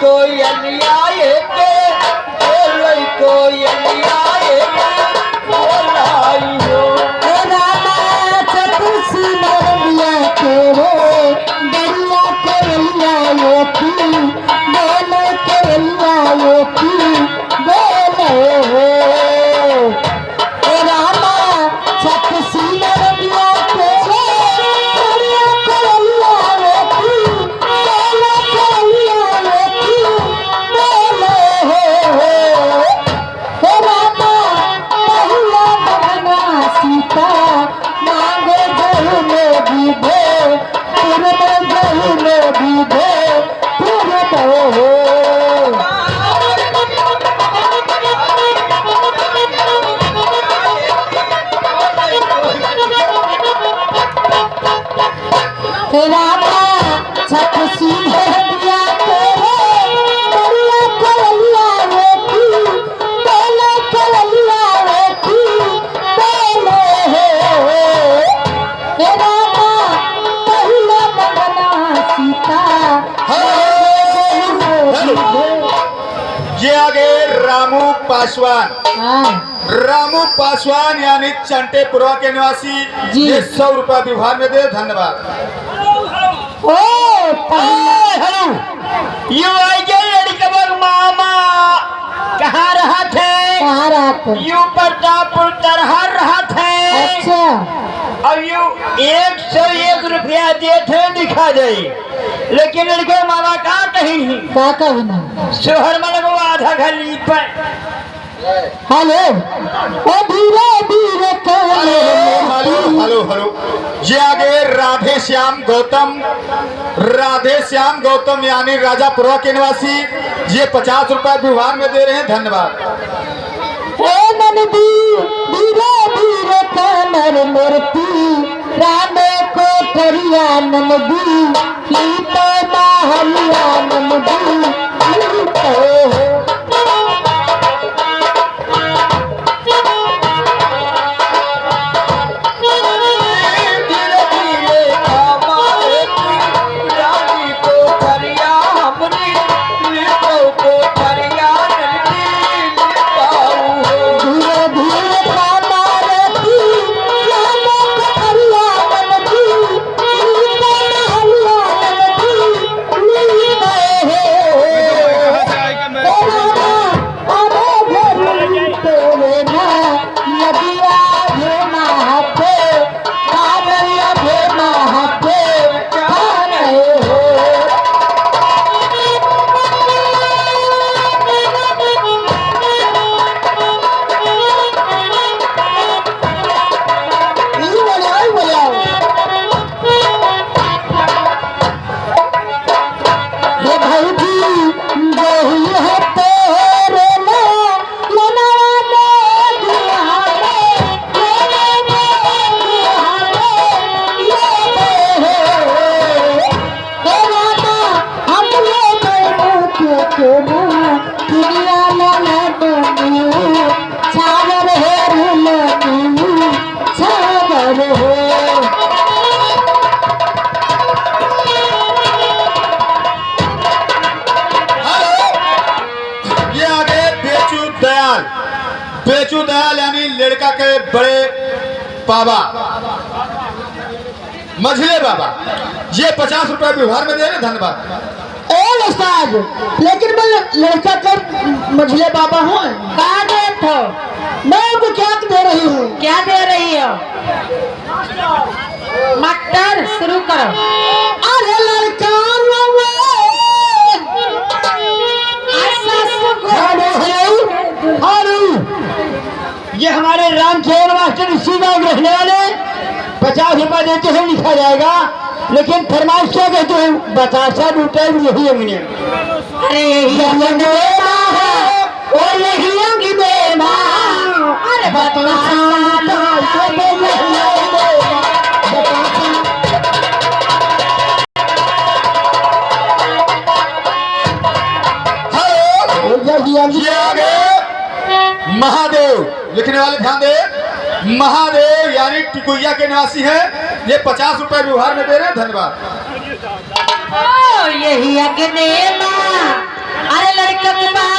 कोयलिया के बोले कोयलिया बोलाई हो रामा चतुसी नरदिया के रे दरिया कोयलिया की बोले कोयलिया की बोले हो रामा चतुसी नरदिया के रे दरिया कोयलिया की बोले कोयलिया की बोले हो रामा पहिला बना सीता मांगे जहू में विधे पूर्व जहू में विधे पूर्व हो रामा छठ सीधे दिया तेरे दरिया कोयलिया की बोले कोयलिया की बोले हो रामा पहिला बना सीता ये आगे रामू पासवान यानी चंटेपुरा के निवासी जी। ये 100 रुपया व्यवहार में दे। धन्यवाद। ओ हेलो यू आई जे लड़का मामा कहाँ रहा थे कहाँ रहते यू प्रतापपुर तरहर रहा थे अच्छा अब यू 101 रुपया दिए थे लिखा जाए लेकिन लड़के मामा कहाँ कहीं क्या कहना शोहर मन को आधा घर लीप पर हेलो ओ धीरे धीरे हेलो ये आगे राधे श्याम गौतम यानी राजापुरा के निवासी ये 50 रुपया व्यवहार में दे रहे हैं। धन्यवाद। हे नंदी धीरे धीरे कमर मूर्ति रामे को करिया नंदी लीतो महलिया नंदी लीतो बेचू दयाल यानी लड़का के बड़े बाबा मझले बाबा ये 50 रुपया व्यवहार में दे रहे। धन्यवाद। उस्ताद लेकिन मैं लड़का का मझले बाबा हूँ कहा दे तो मैं उनको क्या दे रही हूँ क्या दे रही हो मटर शुरू करो अरे लड़का ये हमारे रामचंद्र मास्टर इसी गाँव रहने वाले 50 रुपया देते हैं लिखा जाएगा लेकिन फरमाइश क्या कहते हैं बतासा लूटा यही अंगने अरे यही अरे महादेव लिखने वाले ध्यान दे। महादेव यानी टिकुइया के निवासी है ये 50 रुपए व्यवहार में दे रहे हैं। धन्यवाद। यही अग्नि है लड़का के बाप